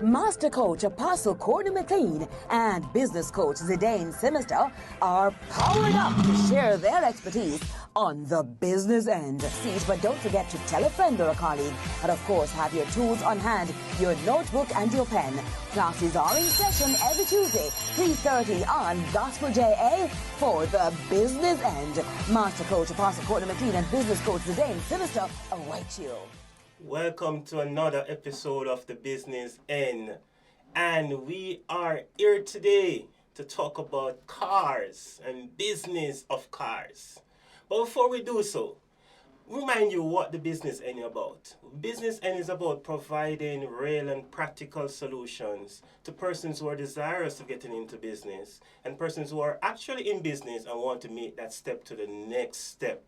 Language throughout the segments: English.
Master Coach Apostle Courtney McLean and Business Coach Zidane Sinister are powered up to share their expertise on the business end. But don't forget to tell a friend or a colleague, and of course have your tools on hand, your notebook and your pen. Classes are in session every Tuesday, 3:30 on Gospel JA for the business end. Master Coach Apostle Courtney McLean and Business Coach Zidane Sinister await you. Welcome to another episode of The Business End. And we are here today to talk about cars and business of cars. But before we do so, remind you what the business end is about. Business end is about providing real and practical solutions to persons who are desirous of getting into business and persons who are actually in business and want to make that step to the next step,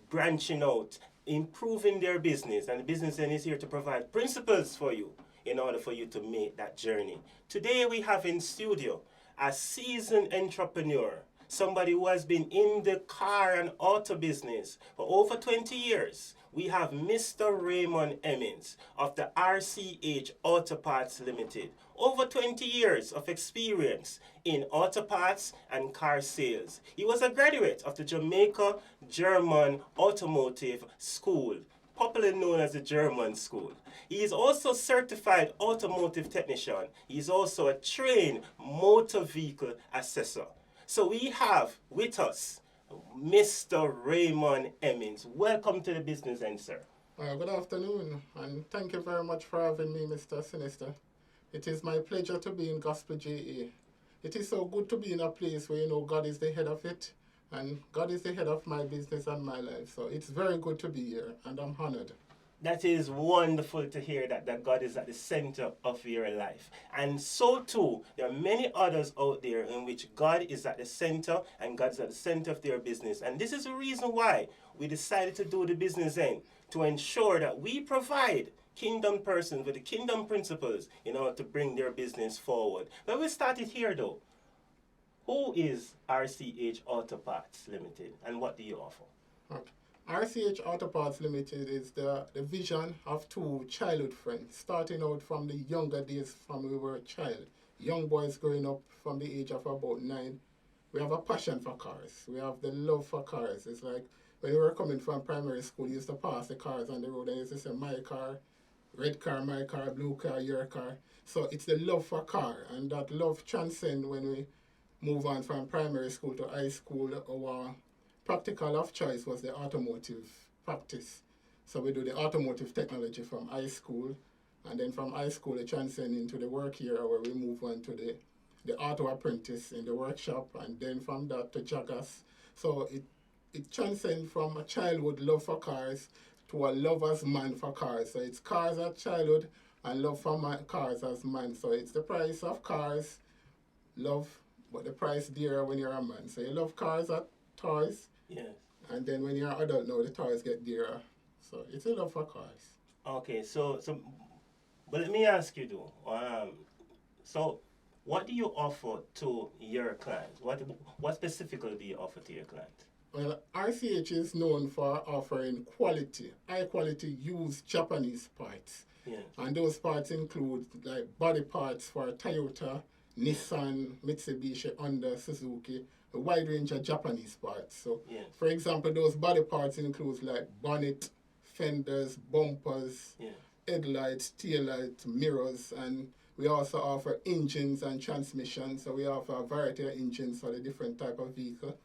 branching out, improving their business. And the business end is here to provide principles for you in order for you to make that journey. Today we have in studio a seasoned entrepreneur, somebody who has been in the car and auto business for over 20 years. We have Mr. Raymond Emmons of the R.C.H. Auto Parts Limited. Over 20 years of experience in auto parts and car sales. He was a graduate of the Jamaica German Automotive School, popularly known as the German School. He is also certified automotive technician. He is also a trained motor vehicle assessor. So we have with us Mr. Raymond Emmons. Welcome to the business end, sir. Good afternoon, and thank you very much for having me, Mr. Sinister. It is my pleasure to be in Gospel JA. It is so good to be in a place where God is the head of it, and God is the head of my business and my life. So it's very good to be here, and I'm honored. That is wonderful to hear that God is at the center of your life. And so too, there are many others out there in which God is at the center and God's at the center of their business. And this is the reason why we decided to do the business end, to ensure that we provide kingdom persons with the kingdom principles in order to bring their business forward. But we started here though. Who is R.C.H. Auto Parts Limited and what do you offer? Okay. R.C.H. Auto Parts Limited is the vision of two childhood friends, starting out from the younger days from we were a child. Young boys growing up from the age of about 9. We have a passion for cars. We have the love for cars. It's like when we were coming from primary school, you used to pass the cars on the road and you used to say, my car, red car, my car, blue car, your car. So it's the love for car, and that love transcends when we move on from primary school to high school. Our practical of choice was the automotive practice. So we do the automotive technology from high school, and then from high school it transcends into the work era where we move on to the auto apprentice in the workshop, and then from that to joggers. So it transcends from a childhood love for cars to a lover's man for cars. So it's cars as childhood and love for cars as man. So it's the price of cars, love, but the price dearer when you're a man. So you love cars as toys. Yes. And then when you're an adult now, the toys get dearer. So it's a love for cars. Okay, but let me ask you though. So what do you offer to your clients? What specifically do you offer to your clients? Well, R.C.H. is known for offering high quality used Japanese parts. Yes. And those parts include like body parts for Toyota, Nissan, Mitsubishi, Honda, Suzuki, a wide range of Japanese parts. So, yes. For example, those body parts include like bonnet, fenders, bumpers, yes. headlights, taillights, mirrors, and we also offer engines and transmissions. So we offer a variety of engines for the different type of vehicle.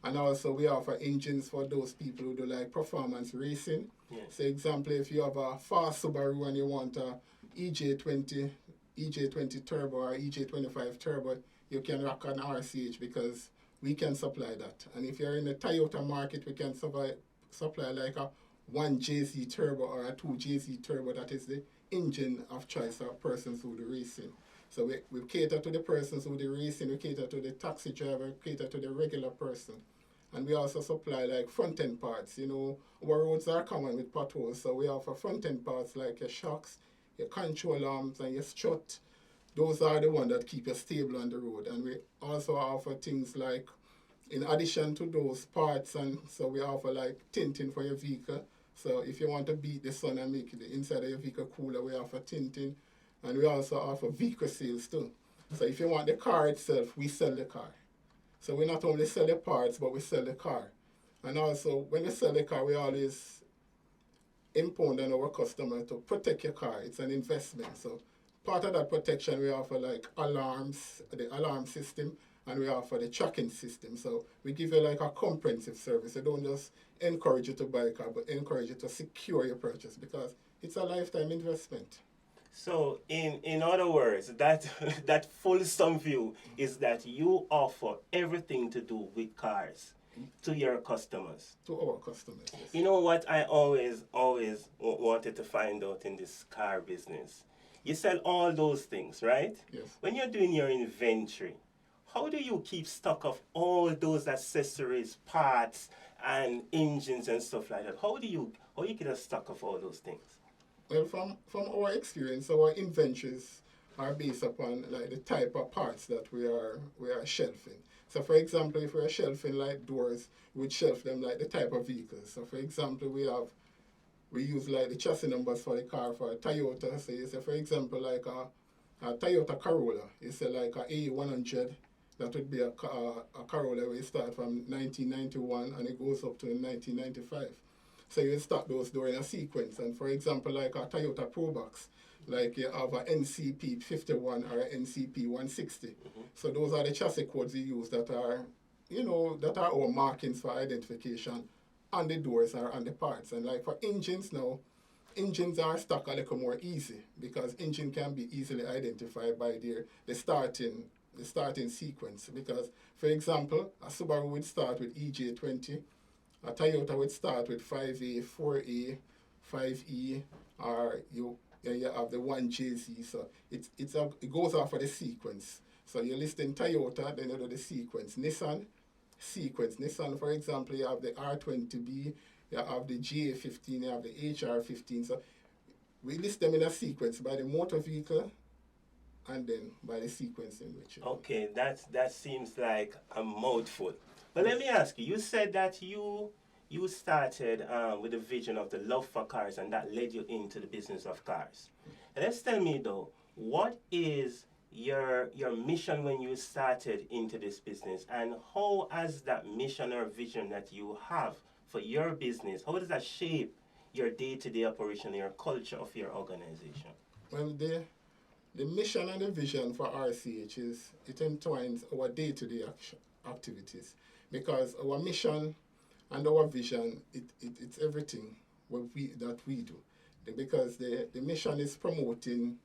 And also we offer engines for those people who do like performance racing. Yes. So example, if you have a fast Subaru and you want a EJ20 turbo or EJ25 turbo, you can rock an R.C.H. because we can supply that. And if you're in the Toyota market, we can supply like a 1JZ turbo or a 2JZ turbo. That is the engine of choice for persons who do racing. So we cater to the persons who do racing, we cater to the taxi driver, we cater to the regular person. And we also supply like front-end parts. Our roads are common with potholes, so we offer front-end parts like your shocks, your control arms, and your strut. Those are the ones that keep you stable on the road. And we also offer things like, in addition to those parts, and so we offer like tinting for your vehicle. So if you want to beat the sun and make the inside of your vehicle cooler, we offer tinting. And we also offer vehicle sales too. So if you want the car itself, we sell the car. So we not only sell the parts, but we sell the car. And also, when we sell the car, we always impound on our customer to protect your car. It's an investment. So part of that protection, we offer like alarms, the alarm system, and we offer the tracking system. So we give you like a comprehensive service. We don't just encourage you to buy a car, but encourage you to secure your purchase because it's a lifetime investment. So, in other words, that that full sum view is that you offer everything to do with cars to your customers. To our customers, yes. You know what I always wanted to find out in this car business? You sell all those things, right? Yes. When you're doing your inventory, how do you keep stock of all those accessories, parts, and engines and stuff like that? How do you get a stock of all those things? Well, from our experience, our inventories are based upon like the type of parts that we are shelving. So, for example, if we are shelving like doors, we'd shelf them like the type of vehicles. So, for example, we use like the chassis numbers for the car for a Toyota. So, you say, for example, like a Toyota Corolla. You say like a A100. That would be a Corolla where you start from 1991 and it goes up to 1995. So you start those doors in a sequence. And for example, like a Toyota Probox, like you have a NCP 51 or a NCP 160. Mm-hmm. So those are the chassis codes you use that are, that are our markings for identification on the doors or on the parts. And like for engines now, engines are stock a little more easy because engine can be easily identified by the starting sequence. Because, for example, a Subaru would start with EJ20, a Toyota would start with 5A, 4A, 5E, or you have the 1JZ. So it goes off of the sequence. So you're listing Toyota, then you do the sequence. Nissan, Nissan, for example, you have the R20B, you have the GA15, you have the HR15. So we list them in a sequence by the motor vehicle and then by the sequence in which. Okay, that seems like a mouthful. But let me ask you, you said that you started with a vision of the love for cars and that led you into the business of cars. And let's tell me though, what is your mission when you started into this business, and how has that mission or vision that you have for your business, how does that shape your day-to-day operation, your culture of your organization? Well, the mission and the vision for R.C.H. is it entwines our day-to-day activities because our mission and our vision, it's everything that we do. Because the mission is promoting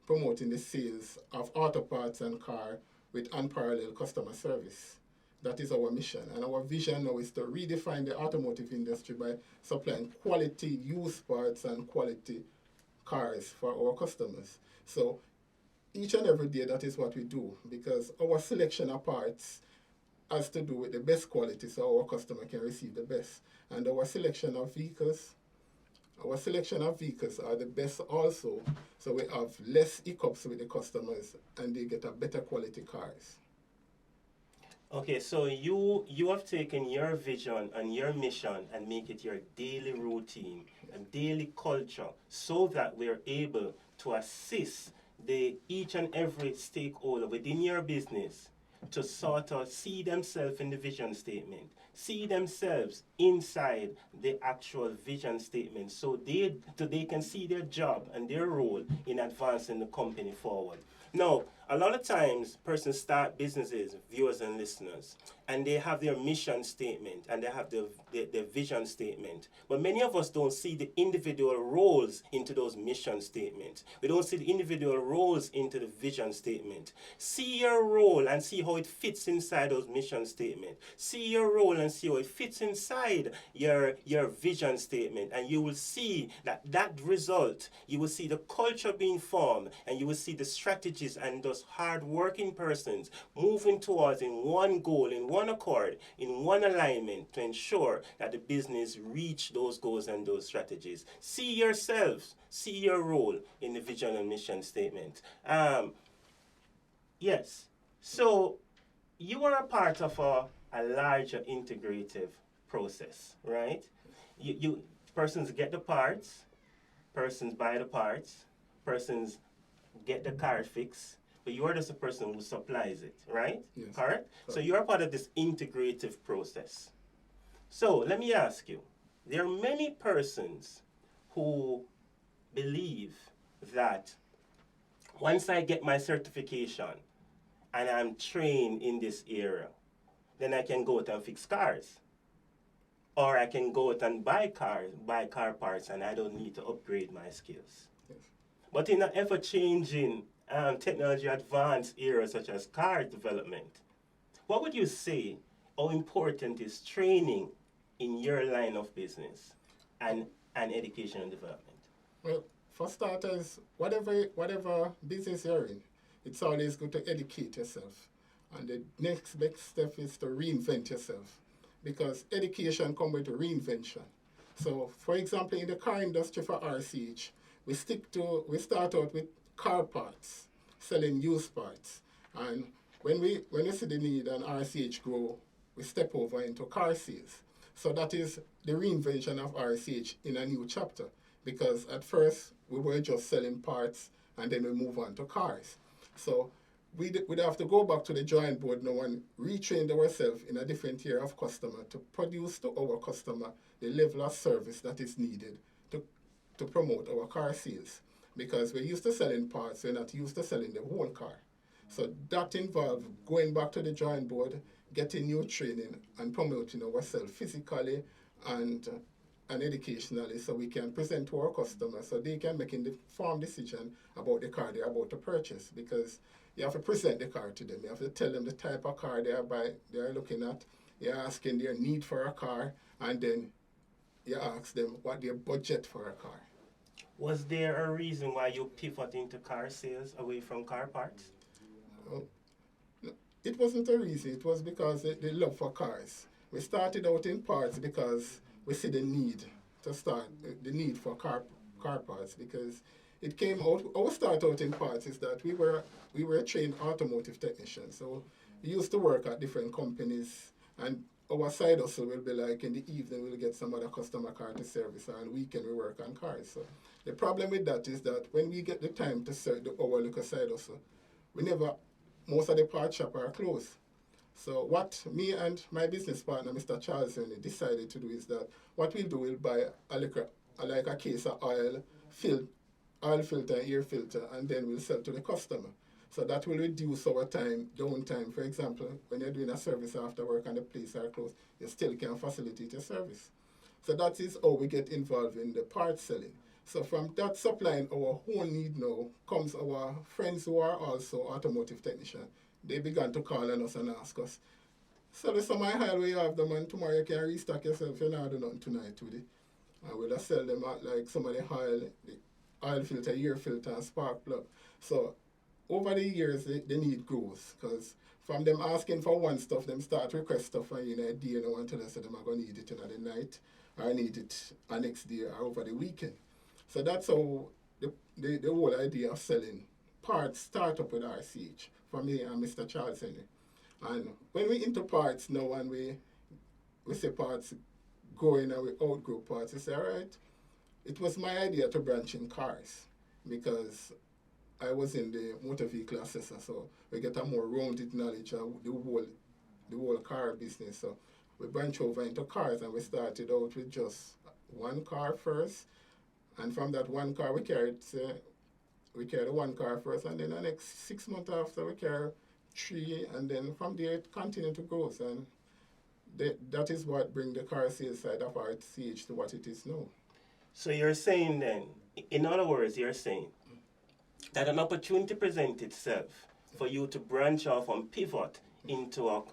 the sales of auto parts and car with unparalleled customer service. That is our mission. And our vision now is to redefine the automotive industry by supplying quality used parts and quality cars for our customers. So each and every day, that is what we do because our selection of parts has to do with the best quality so our customer can receive the best. And our selection of vehicles are the best also. So we have less hiccups with the customers and they get a better quality cars. Okay, so you have taken your vision and your mission and make it your daily routine and daily culture so that we're able to assist each and every stakeholder within your business to sort of see themselves in the vision statement, see themselves inside the actual vision statement so they can see their job and their role in advancing the company forward. Now, a lot of times persons start businesses, viewers and listeners, and they have their mission statement and they have their vision statement. But many of us don't see the individual roles into those mission statements. We don't see the individual roles into the vision statement. See your role and see how it fits inside those mission statements. See your role and see how it fits inside your vision statement. And you will see that result, you will see the culture being formed, and you will see the strategies and those hard-working persons moving towards in one goal, in one accord, in one alignment to ensure that the business reach those goals and those strategies. See yourselves, see your role in the vision and mission statement. Yes, so you are a part of a larger integrative process, right? You persons get the parts, persons buy the parts, persons get the car fixed, but you are just the person who supplies it, right? Yes. Correct? So you are part of this integrative process. So let me ask you, there are many persons who believe that once I get my certification and I'm trained in this area, then I can go out and fix cars. Or I can go out and buy car parts, and I don't need to upgrade my skills. Yes. But in an ever-changing technology advanced era such as car development, what would you say how important is training in your line of business and education and development? Well, for starters, whatever business you're in, it's always good to educate yourself. And the next big step is to reinvent yourself, because education comes with reinvention. So, for example, in the car industry for R.C.H, we start out with car parts, selling used parts, and when we see the need and R.C.H grow, we step over into car sales. So that is the reinvention of R.C.H in a new chapter, because at first we were just selling parts and then we move on to cars. So we'd have to go back to the drawing board now and retrain ourselves in a different tier of customer to produce to our customer the level of service that is needed to promote our car sales. Because we're used to selling parts, we're not used to selling the whole car. So that involves going back to the drawing board, getting new training and promoting ourselves physically and educationally, so we can present to our customers so they can make an informed decision about the car they're about to purchase. Because you have to present the car to them. You have to tell them the type of car they are looking at. You're asking their need for a car, and then you ask them what their budget for a car. Was there a reason why you pivot into car sales away from car parts? Well, no, it wasn't a reason. It was because the love for cars. We started out in parts because we see the need the need for car parts, because it came out. Our start out in parts is that we were trained automotive technicians. So we used to work at different companies, and our side hustle will be like in the evening we'll get some other customer car to service, and on weekend we work on cars. So the problem with that is that when we get the time to serve our little side hustle, most of the part shop are closed. So what me and my business partner, Mr. Charles, decided to do is that what we'll buy like a case of oil filter, air filter, and then we'll sell to the customer. So that will reduce our downtime. For example, when you're doing a service after work and the place are closed, you still can facilitate your service. So that is how we get involved in the part selling. So from that supplying our whole need now comes our friends who are also automotive technicians. They began to call on us and ask us, sell us some oil where you have them, and tomorrow you can restock yourself. You know, do nothing tonight with it. And we'll sell them at like some of the oil filter, air filter, and spark plug. So over the years, the need grows, because from them asking for one stuff, them start request stuff, and a day you know, until they say them are going to need it in the night, or need it the next day or over the weekend. So that's how the whole idea of selling parts start up with R.C.H. for me and Mr. Charles Henry. And when we into parts now and we see parts growing and we outgrow parts, we say, all right, it was my idea to branch in cars, because I was in the motor vehicle assessor, so we get a more rounded knowledge of the whole car business. So we branch over into cars, and we started out with just one car first, and from that one car we carried one car first, and then the next 6 months after we carry 3, and then from there it continued to grow. And that is what brings the car sales side of R.C.H to what it is now. So you're saying then, in other words, you're saying that an opportunity presents itself for you to branch off and pivot into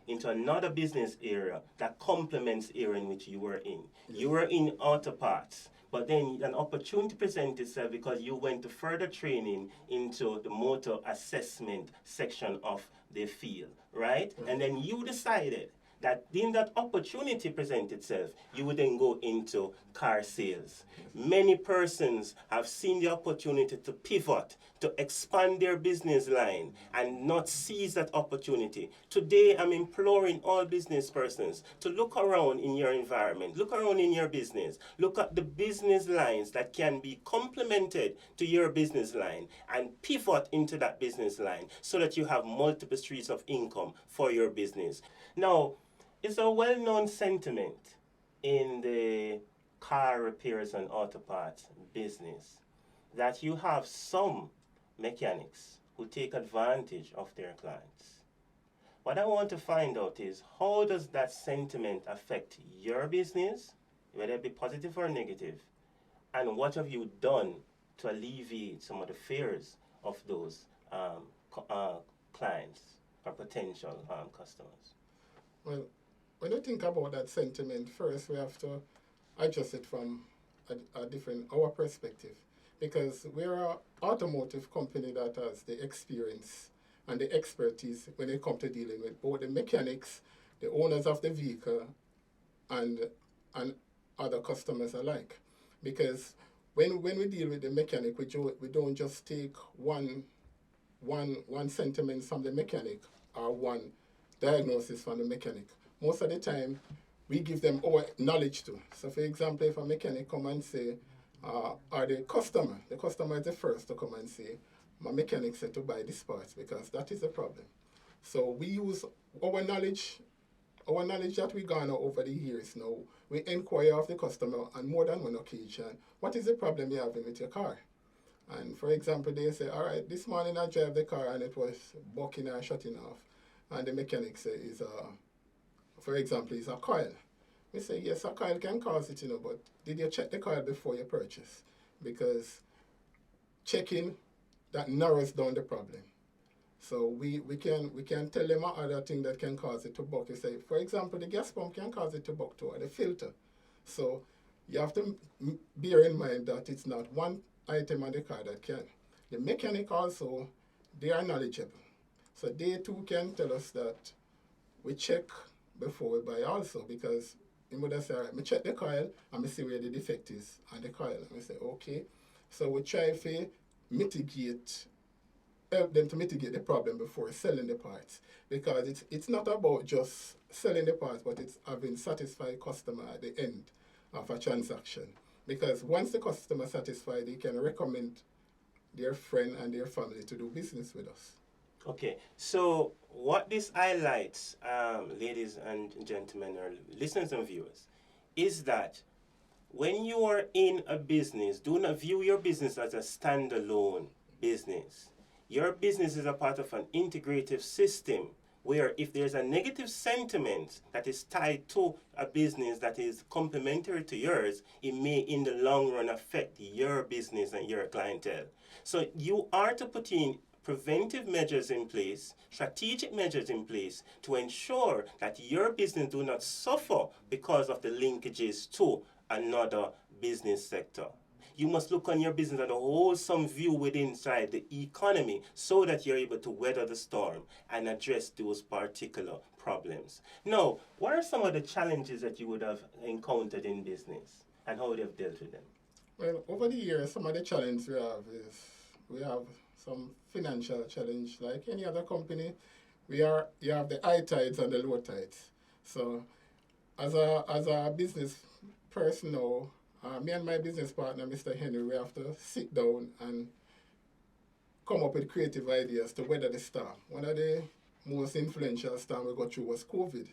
another business area that complements the area in which you were in. Yes. You were in auto parts, but then an opportunity presented itself because you went to further training into the motor assessment section of the field, right? Mm-hmm. And then you decided that in that opportunity present itself, you would then go into car sales. Many persons have seen the opportunity to pivot to expand their business line and not seize that opportunity. Today, I'm imploring all business persons to look around in your environment, look around in your business, look at the business lines that can be complemented to your business line and pivot into that business line so that you have multiple streams of income for your business. Now, it's a well-known sentiment in the car repairs and auto parts business that you have some mechanics who take advantage of their clients. What I want to find out is, how does that sentiment affect your business, whether it be positive or negative, and what have you done to alleviate some of the fears of those clients or potential customers? Well, when you think about that sentiment, first we have to adjust it from a different our perspective, because we're an automotive company that has the experience and the expertise when it comes to dealing with both the mechanics, the owners of the vehicle, and other customers alike. Because when we deal with the mechanic, we don't just take one sentiment from the mechanic or one diagnosis from the mechanic. Most of the time, we give them our knowledge too. So for example, if a mechanic come and say, or the customer is the first to come and say, my mechanic said to buy this parts, because that is the problem. So we use our knowledge that we garner over the years now. We inquire of the customer on more than one occasion, what is the problem you're having with your car? And for example, they say, all right, this morning I drive the car and it was bucking or shutting off. And the mechanic says, for example, is a coil. We say, yes, a coil can cause it, but did you check the coil before you purchase? Because checking, that narrows down the problem. So we can tell them other thing that can cause it to buck. You say, for example, the gas pump can cause it to buck too, or the filter. So you have to bear in mind that it's not one item on the car that can. The mechanic also, they are knowledgeable. So they too can tell us that we check before we buy also, because you would say, all right, I check the coil and I see where the defect is on the coil. And we say, okay. So we try to help them to mitigate the problem before selling the parts. Because it's not about just selling the parts, but it's having satisfied customer at the end of a transaction. Because once the customer is satisfied, they can recommend their friend and their family to do business with us. Okay, so what this highlights, ladies and gentlemen, or listeners and viewers, is that when you are in a business, do not view your business as a standalone business. Your business is a part of an integrative system where if there's a negative sentiment that is tied to a business that is complementary to yours, it may in the long run affect your business and your clientele. So you are to put in preventive measures in place, strategic measures in place to ensure that your business do not suffer because of the linkages to another business sector. You must look on your business at a wholesome view within inside the economy so that you're able to weather the storm and address those particular problems. Now, what are some of the challenges that you would have encountered in business and how would you have dealt with them? Well, over the years, some of the challenges we have is we have some financial challenge like any other company. You have the high tides and the low tides. So as a business person now, me and my business partner, Mr. Henry, we have to sit down and come up with creative ideas to weather the storm. One of the most influential storm we got through was COVID,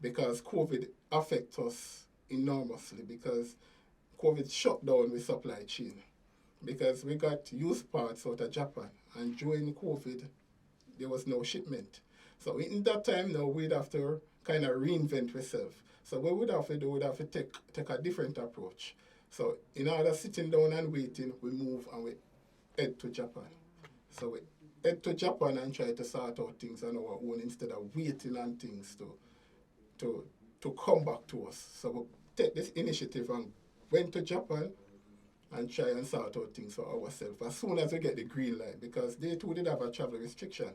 because COVID affects us enormously, because COVID shut down the supply chain, because we got used parts out of Japan, and during COVID, there was no shipment. So in that time now, we'd have to kind of reinvent ourselves. So what we'd have to do, we'd have to take a different approach. So in order of sitting down and waiting, we move and we head to Japan. So we head to Japan and try to sort out things on our own instead of waiting on things to come back to us. So we take this initiative and went to Japan and try and sort out things for ourselves as soon as we get the green light, because they too did have a travel restriction.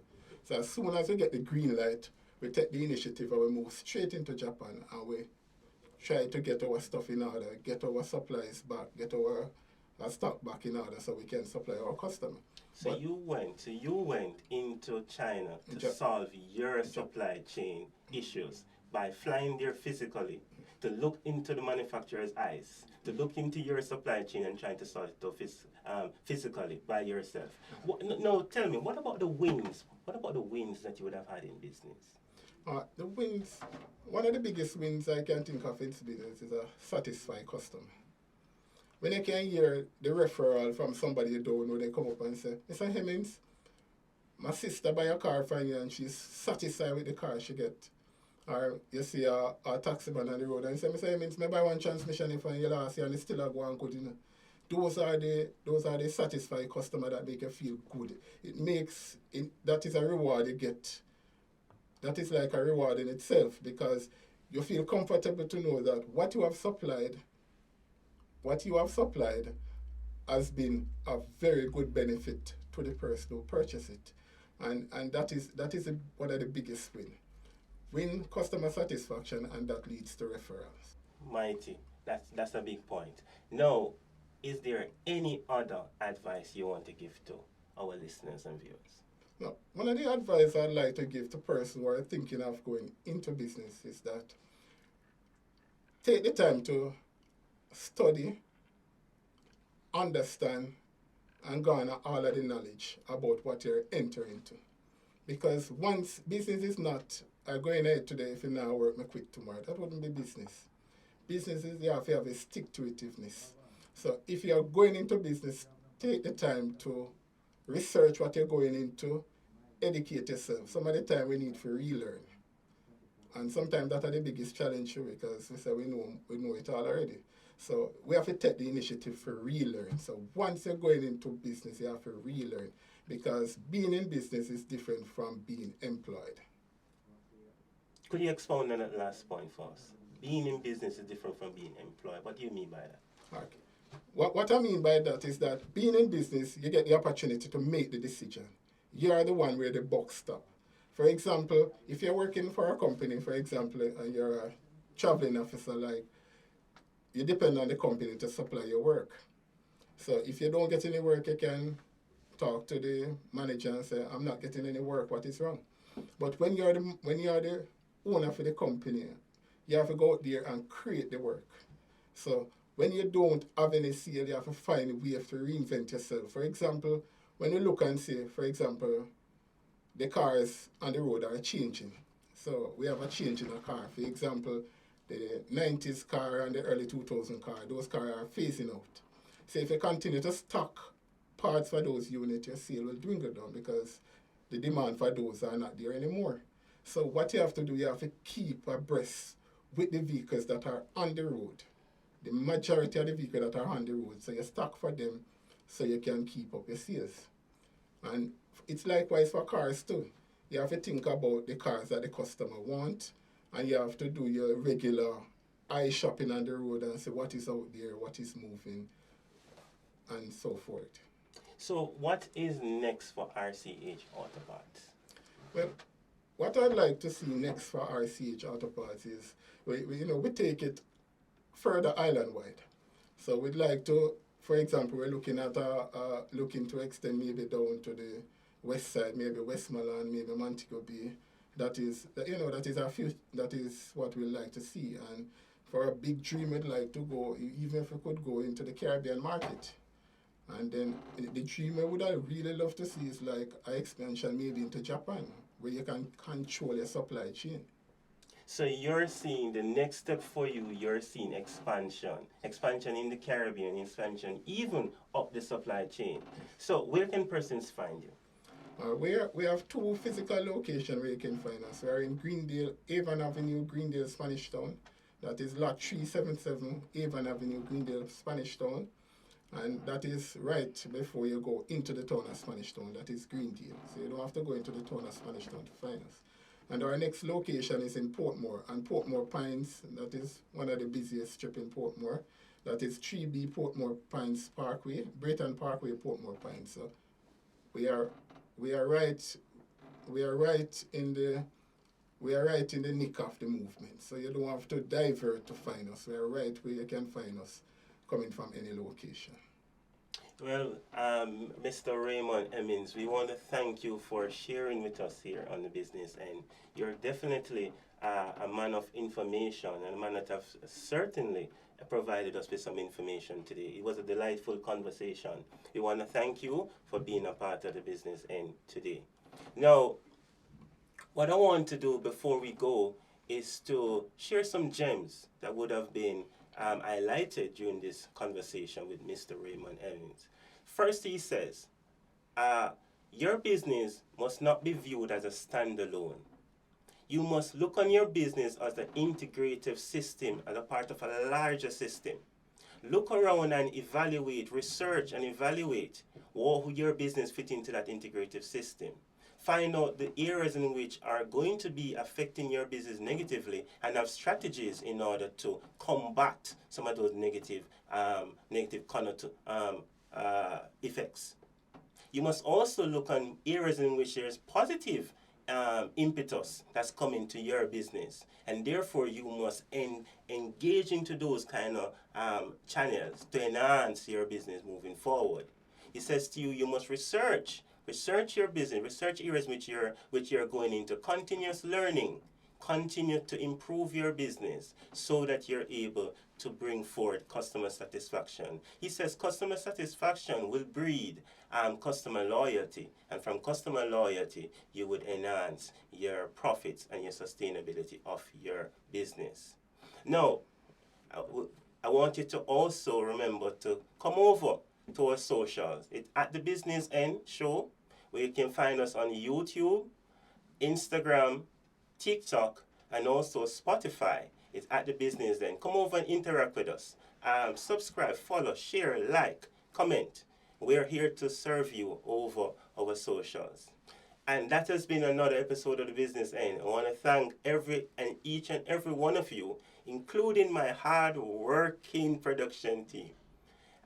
So as soon as we get the green light, we take the initiative and we move straight into Japan and we try to get our stuff in order, get our supplies back, get our stock back in order so we can supply our customer. So you went into China to solve your supply chain issues by flying there physically, to look into the manufacturer's eyes, to look into your supply chain and trying to solve it physically by yourself. No, tell me, what about the wins? What about the wins that you would have had in business? The wins, one of the biggest wins I can think of in business is a satisfied customer. When you can hear the referral from somebody you don't know, they come up and say, Mr. Hemmings, my sister buy a car from you and she's satisfied with the car she get. Or you see a taxi man on the road and you say, Mr. Hemmings, maybe I want transmission from you last year and it's still a go on good, you know. Those are the satisfied customer that make you feel good. That is a reward you get. That is like a reward in itself because you feel comfortable to know that what you have supplied has been a very good benefit to the person who purchased it. And that is one of the biggest win customer satisfaction, and that leads to referrals. Mighty, that's a big point. Now, is there any other advice you want to give to our listeners and viewers? Now, one of the advice I'd like to give to persons who are thinking of going into business is that take the time to study, understand, and garner all of the knowledge about what you're entering into. Because once business is not, I go in ahead today, if you now work, me quit tomorrow. That wouldn't be business. Business is you have to have a stick-to-itiveness. So if you're going into business, take the time to research what you're going into, educate yourself. Some of the time we need to relearn. And sometimes that's the biggest challenge too, because we say we know it all already. So we have to take the initiative for relearn. So once you're going into business, you have to relearn, because being in business is different from being employed. Could you expound on that last point for us? Being in business is different from being employed. What do you mean by that? Okay. What I mean by that is that being in business, you get the opportunity to make the decision. You are the one where the buck stops. For example, if you're working for a company, for example, and you're a traveling officer, like, you depend on the company to supply your work. So if you don't get any work, you can talk to the manager and say, I'm not getting any work, what is wrong? But when you're the owner for the company, you have to go out there and create the work. So when you don't have any sale, you have to find a way to reinvent yourself. For example, when you look and say, for example, the cars on the road are changing. So we have a change in a car. For example, the 90s car and the early 2000 car, those cars are phasing out. So if you continue to stock parts for those units, your sale will dwindle down because the demand for those are not there anymore. So what you have to do, you have to keep abreast with the vehicles that are on the road. The majority of the vehicles that are on the road, so you stock for them so you can keep up your sales. And it's likewise for cars too. You have to think about the cars that the customer want, and you have to do your regular eye shopping on the road and see what is out there, what is moving, and so forth. So what is next for R.C.H. Autoparts? Well, what I'd like to see next for R.C.H. Autoparts is we take it further island-wide. So we'd like to, for example, we're looking at looking to extend maybe down to the west side, maybe Westmoreland, maybe Montego Bay. That is what we'd like to see. And for a big dream, we'd like to go, even if we could go into the Caribbean market. And then the dream I would really love to see is like an expansion maybe into Japan, where you can control your supply chain. So you're seeing the next step for you, you're seeing expansion in the Caribbean, expansion even up the supply chain. So where can persons find you? We have two physical locations where you can find us. We are in Greendale, Avon Avenue, Greendale, Spanish Town. That is lot 377, Avon Avenue, Greendale, Spanish Town. And that is right before you go into the town of Spanish Town. That is Greendale. So you don't have to go into the town of Spanish Town to find us. And our next location is in Portmore. And Portmore Pines, that is one of the busiest strips in Portmore. That is 3B Portmore Pines Parkway, Brayton Parkway, Portmore Pines. So we are right in the nick of the movement. So you don't have to divert to find us. We are right where you can find us, coming from any location. Well, Mr. Raymond Emmons, we want to thank you for sharing with us here on the business end. You're definitely a man of information and a man that have certainly provided us with some information today. It was a delightful conversation. We want to thank you for being a part of the business end today. Now, what I want to do before we go is to share some gems that would have been highlighted during this conversation with Mr. Raymond Emmons. First, he says, your business must not be viewed as a standalone. You must look on your business as an integrative system, as a part of a larger system. Look around and evaluate, research and evaluate how your business fit into that integrative system. Find out the areas in which are going to be affecting your business negatively and have strategies in order to combat some of those negative effects. You must also look on areas in which there's positive impetus that's coming to your business, and therefore you must engage into those kind of channels to enhance your business moving forward. He says to you, you must research your business, research areas which you're going into, continuous learning, continue to improve your business so that you're able to bring forward customer satisfaction. He says customer satisfaction will breed customer loyalty, and from customer loyalty you would enhance your profits and your sustainability of your business. Now, I want you to also remember to come over to our socials. It's at the Business End Show, where you can find us on YouTube, Instagram, TikTok, and also Spotify. It's at the Business End. Come over and interact with us. Subscribe, follow, share, like, comment. We're here to serve you over our socials. And that has been another episode of the Business End. I want to thank each and every one of you, including my hard-working production team.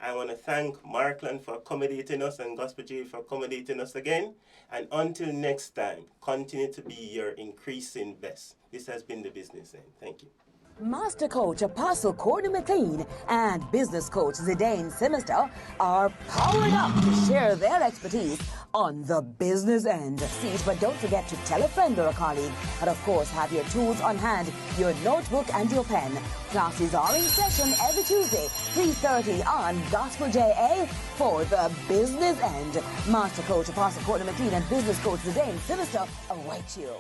I want to thank Markland for accommodating us and Gospel J for accommodating us again. And until next time, continue to be your increasing best. This has been the Business End. Thank you. Master Coach Apostle Courtney McLean and Business Coach Zidane Simister are powered up to share their expertise on the business end. But don't forget to tell a friend or a colleague, and of course have your tools on hand, your notebook and your pen. Classes are in session every Tuesday, 3:30 on Gospel JA for the business end. Master Coach Apostle Courtney McLean and Business Coach Zidane Simister await you.